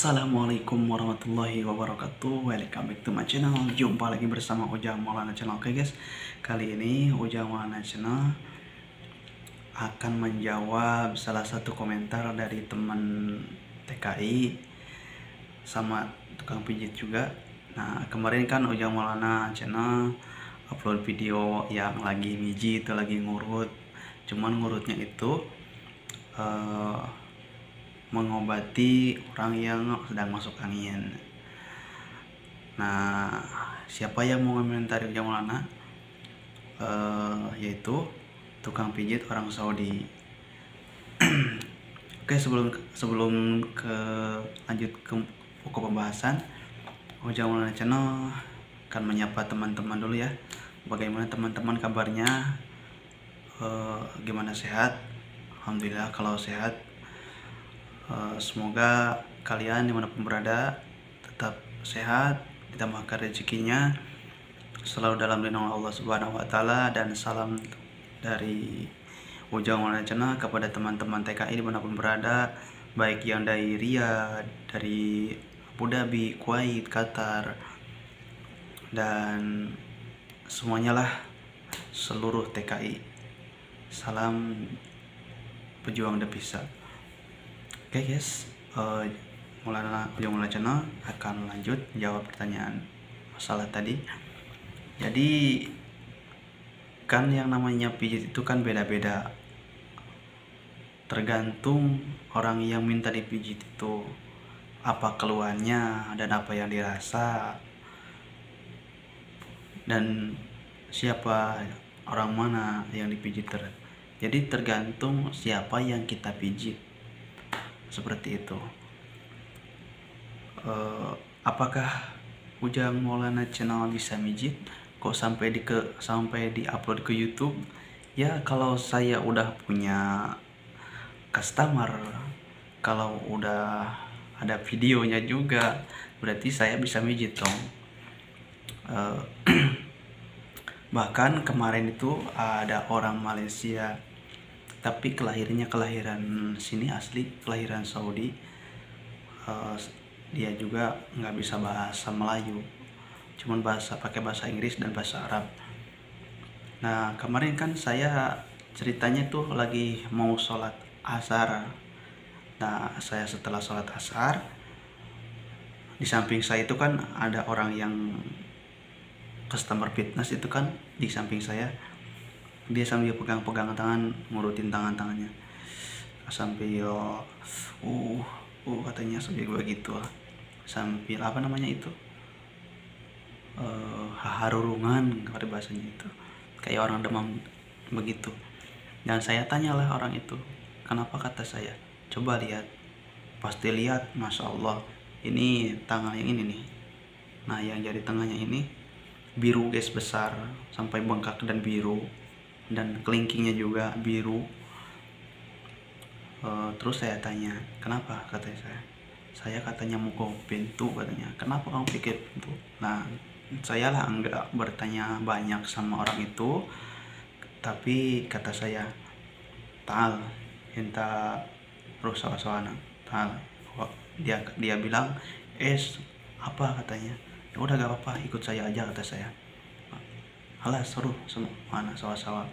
Assalamualaikum warahmatullahi wabarakatuh. Welcome back to my channel. Jumpa lagi bersama Ujang Maulana Channel. Oke guys, kali ini Ujang Maulana Channel akan menjawab salah satu komentar dari teman TKI sama tukang pijit juga. Nah, kemarin kan Ujang Maulana Channel upload video yang lagi mijit, lagi ngurut. Cuman ngurutnya itu mengobati orang yang sedang masuk angin. Nah, siapa yang mau komentari Ujang Maulana? Yaitu tukang pijit orang Saudi. Oke, sebelum lanjut ke pokok pembahasan, Ujang Maulana Channel akan menyapa teman-teman dulu ya. Bagaimana teman-teman kabarnya? Gimana, sehat? Alhamdulillah kalau sehat. Semoga kalian dimanapun berada tetap sehat, ditambahkan rezekinya, selalu dalam lindungan Allah Subhanahu wa Ta'ala. Dan salam dari Ujang Maulana Channel kepada teman-teman TKI dimanapun berada, baik yang dari Riyadh, dari Abu Dhabi, Kuwait, Qatar, dan semuanya lah, seluruh TKI. Salam pejuang devisa. Oke guys, Ujang Maulana Channel akan lanjut jawab pertanyaan masalah tadi. Jadi kan yang namanya pijit itu kan beda-beda, tergantung orang yang minta dipijit itu apa keluhannya dan apa yang dirasa, dan siapa, orang mana yang dipijit. Jadi tergantung siapa yang kita pijit, seperti itu. Apakah Ujang Maulana Channel bisa mijit? Kok sampai di-upload ke YouTube? Ya kalau saya udah punya customer, kalau udah ada videonya juga, berarti saya bisa mijit dong. Bahkan kemarin itu ada orang Malaysia, tapi kelahiran sini asli, kelahiran Saudi. Dia juga nggak bisa bahasa Melayu, cuman pakai bahasa Inggris dan bahasa Arab. Nah, kemarin kan saya ceritanya tuh lagi mau sholat asar. Nah, saya setelah sholat asar, di samping saya itu kan ada orang yang customer fitness itu kan di samping saya. Dia sambil pegang-pegang tangan, ngurutin tangannya sambil katanya sambil begitu, sambil apa namanya itu, haharurungan pada bahasanya itu, kayak orang demam begitu. Dan saya tanyalah orang itu, kenapa? Kata saya, coba lihat. Pasti lihat, masya Allah, ini tangan yang ini nih. Nah, yang jari tengahnya ini biru guys, besar sampai bengkak dan biru, dan kelingkingnya juga biru. Terus saya tanya, kenapa? Katanya saya katanya mau pintu, katanya. Kenapa kamu pikir pintu? Nah, saya lah enggak bertanya banyak sama orang itu, tapi kata saya, tal hinta rusawana tal. Dia bilang apa, katanya. Ya udah gak apa-apa, ikut saya aja, kata saya. Alah, seru semua mana sawah-sawah.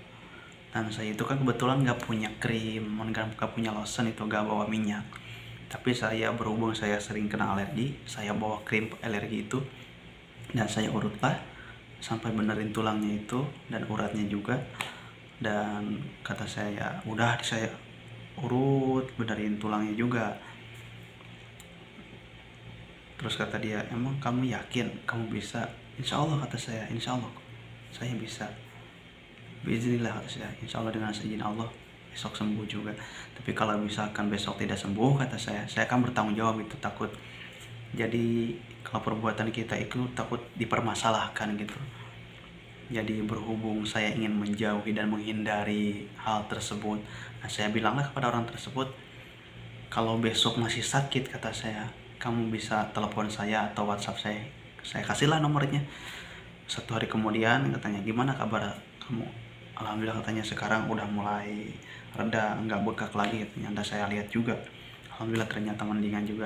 Dan saya itu kan kebetulan gak punya krim, gak punya lotion, itu gak bawa minyak. Tapi saya berhubung saya sering kena alergi, saya bawa krim alergi itu, dan saya urutlah sampai benerin tulangnya itu dan uratnya juga. Dan kata saya, udah saya urut, benerin tulangnya juga. Terus kata dia, emang kamu yakin kamu bisa? Insya Allah, kata saya, insya Allah saya bisa. Bismillah, kata saya, insya Allah dengan seizin Allah besok sembuh juga. Tapi kalau misalkan besok tidak sembuh, kata saya akan bertanggung jawab. Itu takut, jadi kalau perbuatan kita itu takut dipermasalahkan gitu. Jadi berhubung saya ingin menjauhi dan menghindari hal tersebut, nah saya bilanglah kepada orang tersebut, kalau besok masih sakit, kata saya, kamu bisa telepon saya atau WhatsApp saya kasihlah nomornya. 1 hari kemudian katanya, gimana kabar kamu? Alhamdulillah, katanya sekarang udah mulai reda, nggak bengkak lagi, katanya. Dan saya lihat juga, alhamdulillah ternyata mendingan juga.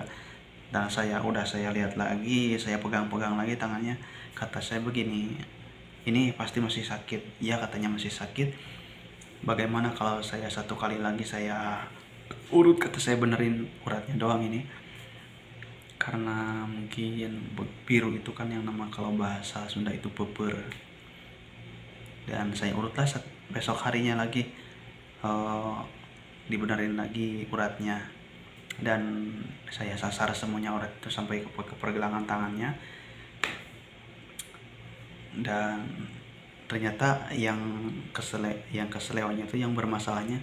Dan saya lihat lagi, saya pegang-pegang lagi tangannya, kata saya begini, ini pasti masih sakit. Ya, katanya masih sakit. Bagaimana kalau saya satu kali lagi saya urut, kata saya, benerin uratnya doang ini. Karena mungkin biru itu kan yang nama, kalau bahasa Sunda itu beber. Dan saya urutlah besok harinya lagi, dibenerin lagi uratnya. Dan saya sasar semuanya urat itu sampai ke pergelangan tangannya. Dan ternyata yang keselewanya itu, yang bermasalahnya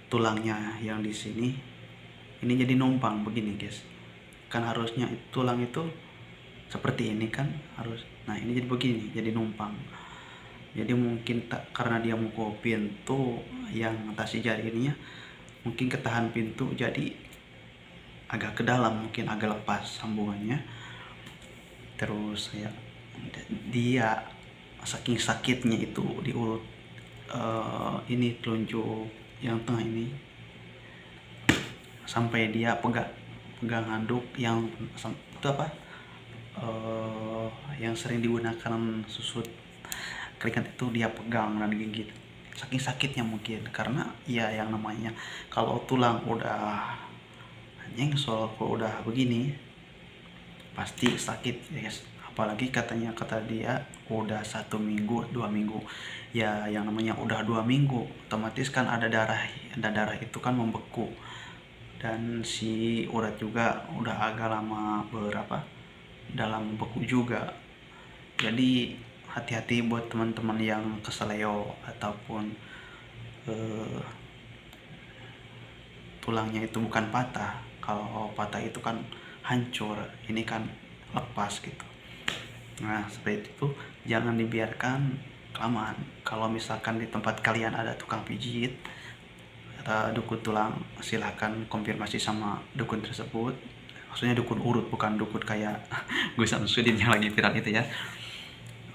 tulangnya yang di sini ini jadi numpang begini guys. Kan harusnya tulang itu seperti ini kan harus, nah ini jadi begini, jadi numpang. Jadi mungkin karena dia mukul pintu yang tasi jari ininya, mungkin ketahan pintu, jadi agak ke dalam, mungkin agak lepas sambungannya. Terus dia saking sakitnya itu diurut ini telunjuk yang tengah ini, sampai dia pegang handuk yang itu apa, yang sering digunakan susut keringat itu, dia pegang dan gigit. Saking sakitnya mungkin, karena ya yang namanya kalau tulang udah nyengsol, kalau udah begini pasti sakit ya guys. Apalagi kata dia udah 1 minggu 2 minggu, ya yang namanya udah 2 minggu otomatis kan ada darah itu kan membeku, dan si urat juga udah agak lama dalam beku juga. Jadi hati-hati buat teman-teman yang keseleo ataupun tulangnya itu bukan patah. Kalau patah itu kan hancur, ini kan lepas gitu. Nah seperti itu, jangan dibiarkan kelamaan. Kalau misalkan di tempat kalian ada tukang pijit atau dukun tulang, silahkan konfirmasi sama dukun tersebut. Maksudnya dukun urut, bukan dukun kayak Gus Samsudin yang lagi viral itu ya.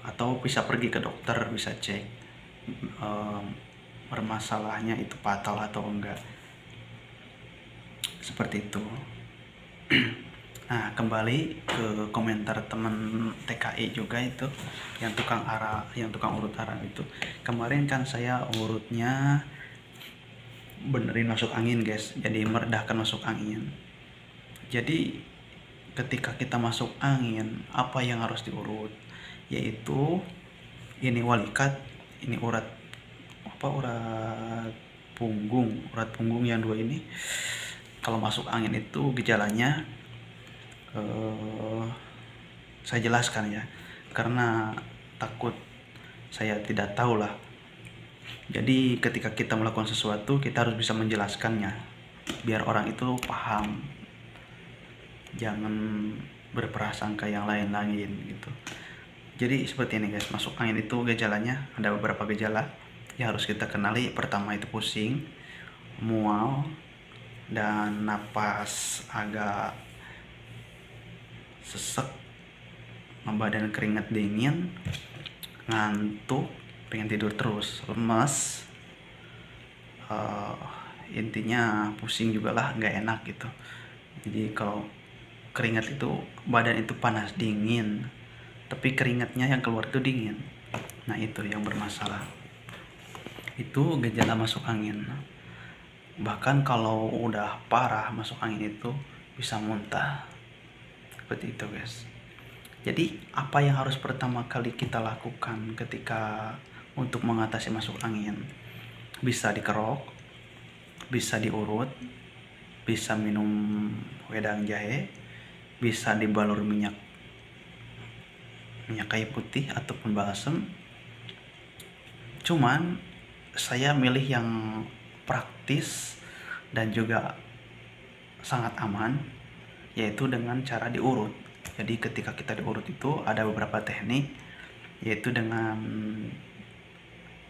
Atau bisa pergi ke dokter, bisa cek bermasalahnya itu fatal atau enggak, seperti itu. Nah kembali ke komentar teman TKI juga itu, yang tukang urut arah itu. Kemarin kan saya urutnya benerin masuk angin guys, jadi meredahkan masuk angin. Jadi ketika kita masuk angin, apa yang harus diurut, yaitu ini walikat, ini urat punggung yang 2 ini. Kalau masuk angin itu gejalanya saya jelaskan ya, karena takut saya tidak tahu lah. Jadi ketika kita melakukan sesuatu, kita harus bisa menjelaskannya biar orang itu paham, jangan berprasangka yang lain-lain gitu. Jadi seperti ini guys, masuk angin itu gejalanya ada beberapa gejala yang harus kita kenali. Pertama itu pusing, mual, dan napas agak sesek, badan keringat dingin, ngantuk, pengen tidur terus, lemas, intinya pusing juga lah, nggak enak gitu. Jadi kalau keringat itu, badan itu panas dingin, tapi keringatnya yang keluar itu dingin. Nah itu yang bermasalah, itu gejala masuk angin. Bahkan kalau udah parah masuk angin itu bisa muntah, seperti itu guys. Jadi apa yang harus pertama kali kita lakukan ketika untuk mengatasi masuk angin? Bisa dikerok, bisa diurut, bisa minum wedang jahe, bisa dibalur minyak kayu putih ataupun balsem. Cuman saya milih yang praktis dan juga sangat aman, yaitu dengan cara diurut. Jadi ketika kita diurut itu ada beberapa teknik, yaitu dengan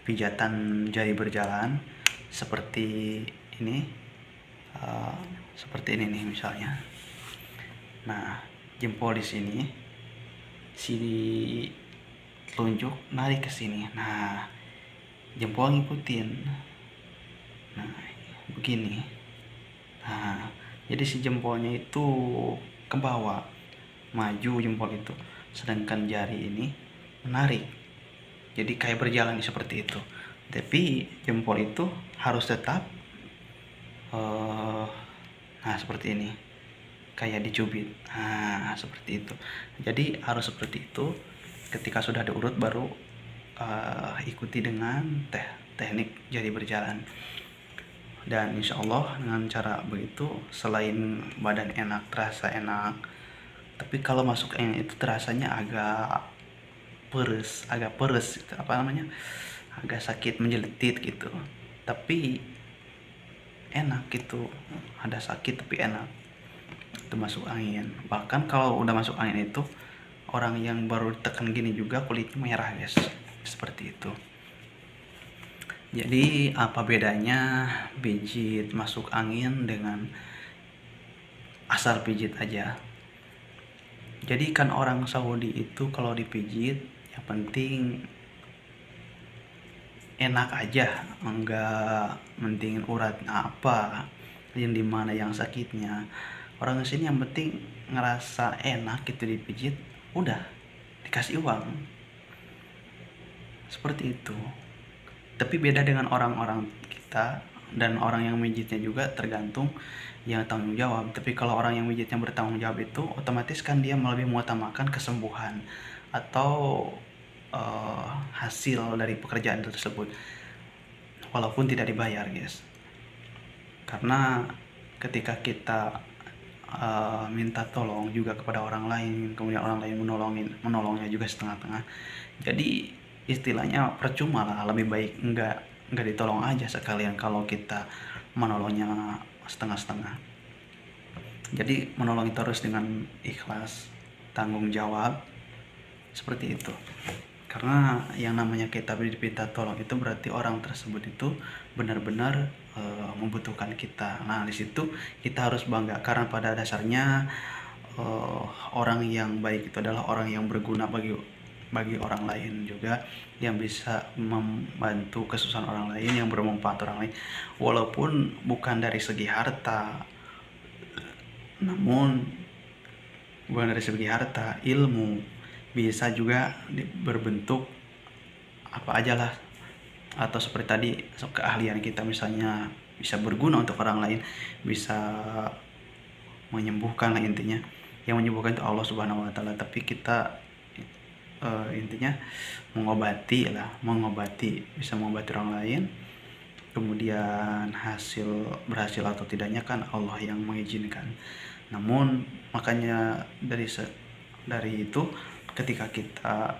pijatan jari berjalan seperti ini, seperti ini nih misalnya. Nah jempol di sini, si telunjuk narik ke sini. Nah jempol ngikutin. Nah begini. Nah jadi si jempolnya itu ke bawah, maju jempol itu, sedangkan jari ini menarik, jadi kayak berjalan seperti itu. Tapi jempol itu harus tetap nah seperti ini, kayak dicubit. Nah seperti itu, jadi harus seperti itu. Ketika sudah diurut baru ikuti dengan teknik jari berjalan. Dan insya Allah dengan cara begitu, selain badan enak, terasa enak, tapi kalau masuk angin itu terasanya agak peres gitu, apa namanya, agak sakit menjeletit gitu, tapi enak gitu, ada sakit tapi enak itu masuk angin. Bahkan kalau udah masuk angin itu, orang yang baru tekan gini juga kulitnya merah guys, seperti itu. Jadi apa bedanya pijit masuk angin dengan asal pijit aja? Jadi kan orang Saudi itu kalau dipijit yang penting enak aja, enggak mentingin urat apa, yang dimana yang sakitnya. Orang sini yang penting ngerasa enak gitu dipijit, udah dikasih uang, seperti itu. Tapi beda dengan orang-orang kita, dan orang yang mijitnya juga tergantung yang tanggung jawab. Tapi kalau orang yang mijitnya bertanggung jawab itu otomatis kan dia lebih mengutamakan kesembuhan atau hasil dari pekerjaan tersebut, walaupun tidak dibayar guys. Karena ketika kita minta tolong juga kepada orang lain, kemudian orang lain menolongnya juga setengah-tengah, jadi istilahnya percuma lah. Lebih baik enggak ditolong aja sekalian kalau kita menolongnya setengah-setengah. Jadi menolong itu harus dengan ikhlas, tanggung jawab, seperti itu. Karena yang namanya kita diminta tolong itu berarti orang tersebut itu benar-benar membutuhkan kita. Nah di situ kita harus bangga, karena pada dasarnya orang yang baik itu adalah orang yang berguna bagi orang lain juga, yang bisa membantu kesusahan orang lain, yang bermanfaat orang lain, walaupun bukan dari segi harta, namun bukan dari segi harta, ilmu bisa juga berbentuk apa aja lah, atau seperti tadi keahlian kita misalnya bisa berguna untuk orang lain, bisa menyembuhkan lah intinya. Yang menyembuhkan itu Allah Subhanahu wa Ta'ala, tapi kita intinya mengobati, bisa mengobati orang lain. Kemudian berhasil atau tidaknya kan Allah yang mengizinkan. Namun makanya dari itu, ketika kita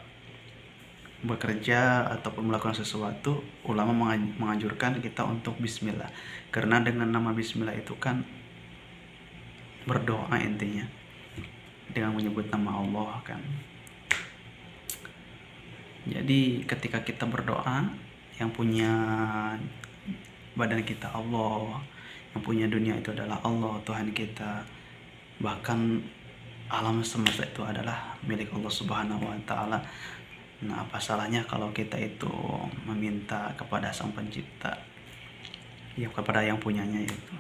bekerja ataupun melakukan sesuatu, ulama menganjurkan kita untuk bismillah, karena dengan nama bismillah itu kan berdoa intinya, dengan menyebut nama Allah kan. Jadi ketika kita berdoa, yang punya badan kita Allah, yang punya dunia itu adalah Allah Tuhan kita, bahkan alam semesta itu adalah milik Allah Subhanahu wa Ta'ala. Nah apa salahnya kalau kita itu meminta kepada Sang Pencipta, ya kepada yang punyanya itu.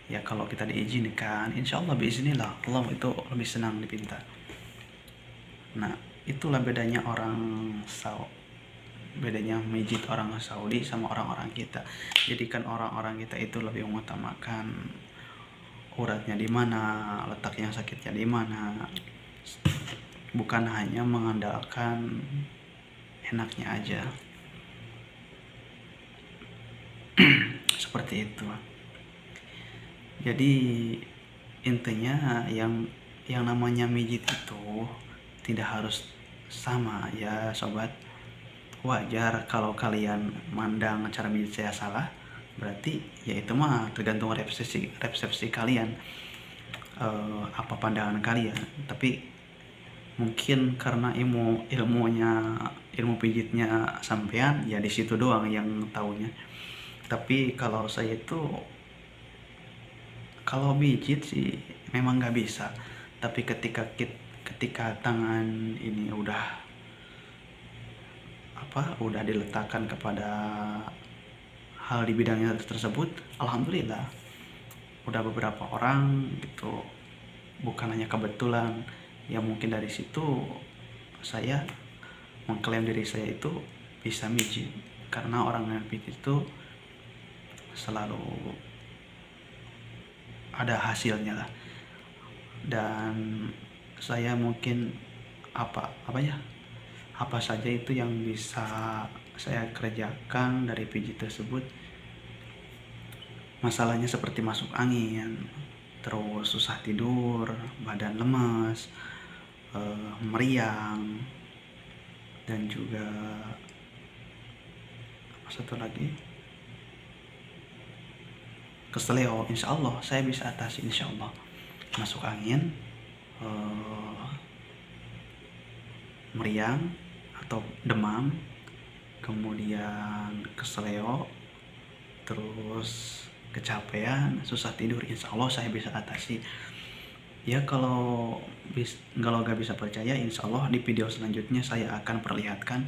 Ya kalau kita diizinkan, insya Allah biiznillah Allah itu lebih senang dipinta. Nah itulah bedanya bedanya mijit orang Saudi sama orang-orang kita. Jadi kan orang-orang kita itu lebih mengutamakan uratnya di mana, letaknya sakitnya di mana, bukan hanya mengandalkan enaknya aja. Seperti itu. Jadi intinya yang namanya mijit itu tidak harus sama ya sobat. Wajar kalau kalian mandang cara mijit saya salah, berarti ya itu mah tergantung resepsi kalian, apa pandangan kalian. Tapi mungkin karena ilmu pijitnya sampean, ya di situ doang yang tahunya. Tapi kalau saya itu kalau pijit sih memang nggak bisa. Tapi ketika tangan ini udah diletakkan kepada hal di bidangnya tersebut, alhamdulillah udah beberapa orang gitu bukan hanya kebetulan ya, mungkin dari situ saya mengklaim diri saya itu bisa mijit, karena orang yang pijit itu selalu ada hasilnya lah. Dan saya mungkin apa saja itu yang bisa saya kerjakan dari pijit tersebut. Masalahnya seperti masuk angin, terus susah tidur, badan lemas, meriang, dan juga satu lagi keseleo. Insya Allah saya bisa atasi, insya Allah. Masuk angin, meriang atau demam, kemudian keseleo, terus kecapean, susah tidur, insya Allah saya bisa atasi ya. Kalau gak bisa percaya, insya Allah di video selanjutnya saya akan perlihatkan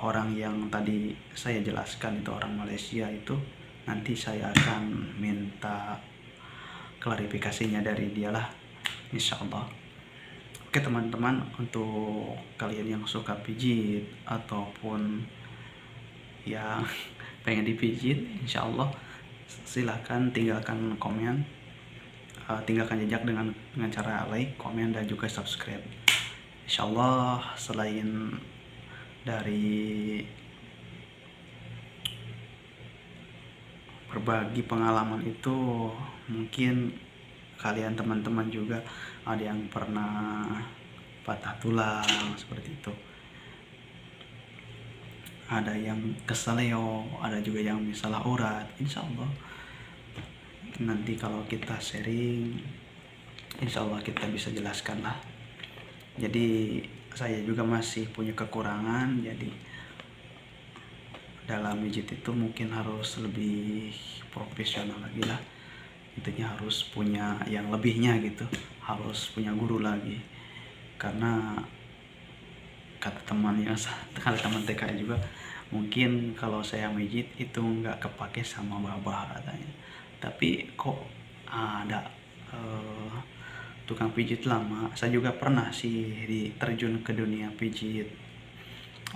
orang yang tadi saya jelaskan itu orang Malaysia itu. Nanti saya akan minta klarifikasinya dari dialah, insya Allah. Oke teman-teman, untuk kalian yang suka pijit ataupun yang pengen dipijit, insya Allah silahkan tinggalkan komen, tinggalkan jejak dengan cara like, komen, dan juga subscribe. Insya Allah selain dari berbagi pengalaman itu, mungkin kalian teman-teman juga ada yang pernah patah tulang seperti itu, ada yang keseleo, ada juga yang salah urat. Insya Allah nanti kalau kita sharing, insya Allah kita bisa jelaskan lah. Jadi saya juga masih punya kekurangan, jadi dalam mijit itu mungkin harus lebih profesional lagi lah. Intinya harus punya yang lebihnya gitu, harus punya guru lagi. Karena kata teman TK juga, mungkin kalau saya mijit itu nggak kepake sama babah katanya. Tapi kok ada tukang pijit lama. Saya juga pernah sih terjun ke dunia pijit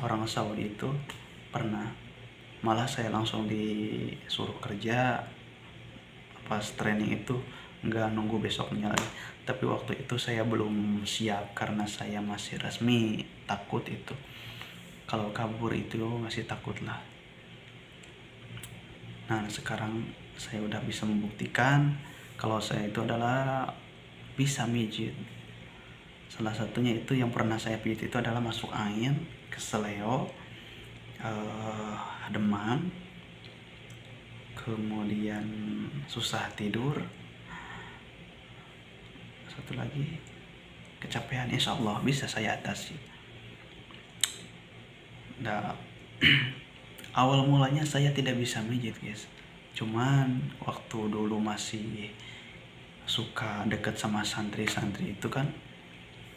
orang Saudi itu, pernah. Malah saya langsung disuruh kerja pas training itu, nggak nunggu besoknya lagi. Tapi waktu itu saya belum siap karena saya masih resmi, takut itu. Kalau kabur itu masih takut lah. Nah sekarang saya udah bisa membuktikan kalau saya itu adalah bisa mijit. Salah satunya itu yang pernah saya pijit itu adalah masuk angin, keseleo, demam, kemudian susah tidur, satu lagi kecapean. Insya Allah bisa saya atasi. Nah, awal mulanya saya tidak bisa mijit guys, cuman waktu dulu masih suka deket sama santri-santri itu kan,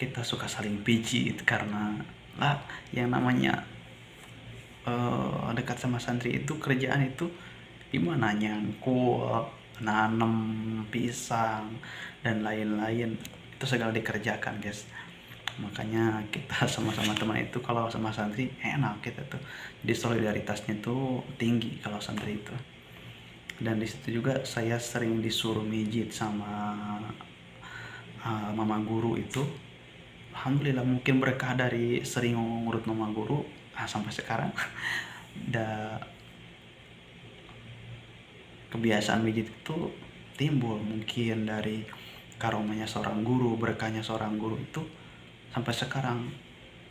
kita suka saling pijit karena lah yang namanya dekat sama santri itu kerjaan itu gimana, nyangkul, nanam pisang, dan lain-lain, itu segala dikerjakan guys. Makanya kita sama-sama teman itu kalau sama santri enak kita tuh, jadi solidaritasnya tuh tinggi kalau santri itu. Dan disitu juga saya sering disuruh mijit sama mama guru itu. Alhamdulillah mungkin berkah dari sering ngurut mama guru, sampai sekarang kebiasaan mijit itu timbul. Mungkin dari karomanya seorang guru, berkahnya seorang guru itu sampai sekarang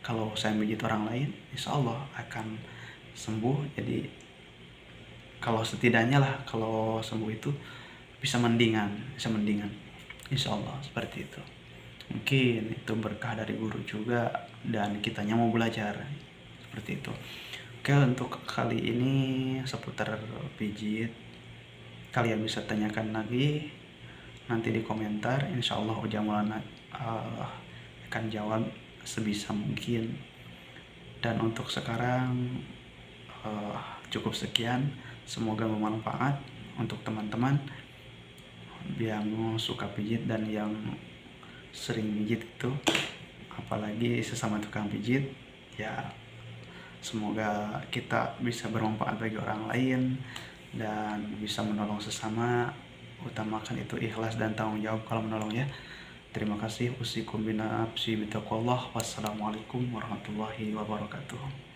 kalau saya mijit orang lain, insya Allah akan sembuh. Jadi kalau setidaknya lah, kalau sembuh itu bisa mendingan, insya Allah seperti itu. Mungkin itu berkah dari guru juga, dan kitanya mau belajar seperti itu. Oke, untuk kali ini seputar pijit, kalian bisa tanyakan lagi nanti di komentar. Insya Allah Ujang Maulana akan jawab sebisa mungkin. Dan untuk sekarang cukup sekian, semoga bermanfaat untuk teman-teman. yang suka pijit dan yang sering pijit itu, apalagi sesama tukang pijit ya. Semoga kita bisa bermanfaat bagi orang lain dan bisa menolong sesama. Utamakan itu ikhlas dan tanggung jawab kalau menolong ya. Terima kasih. Usikum binafsi bitaqwallah. Wassalamualaikum warahmatullahi wabarakatuh.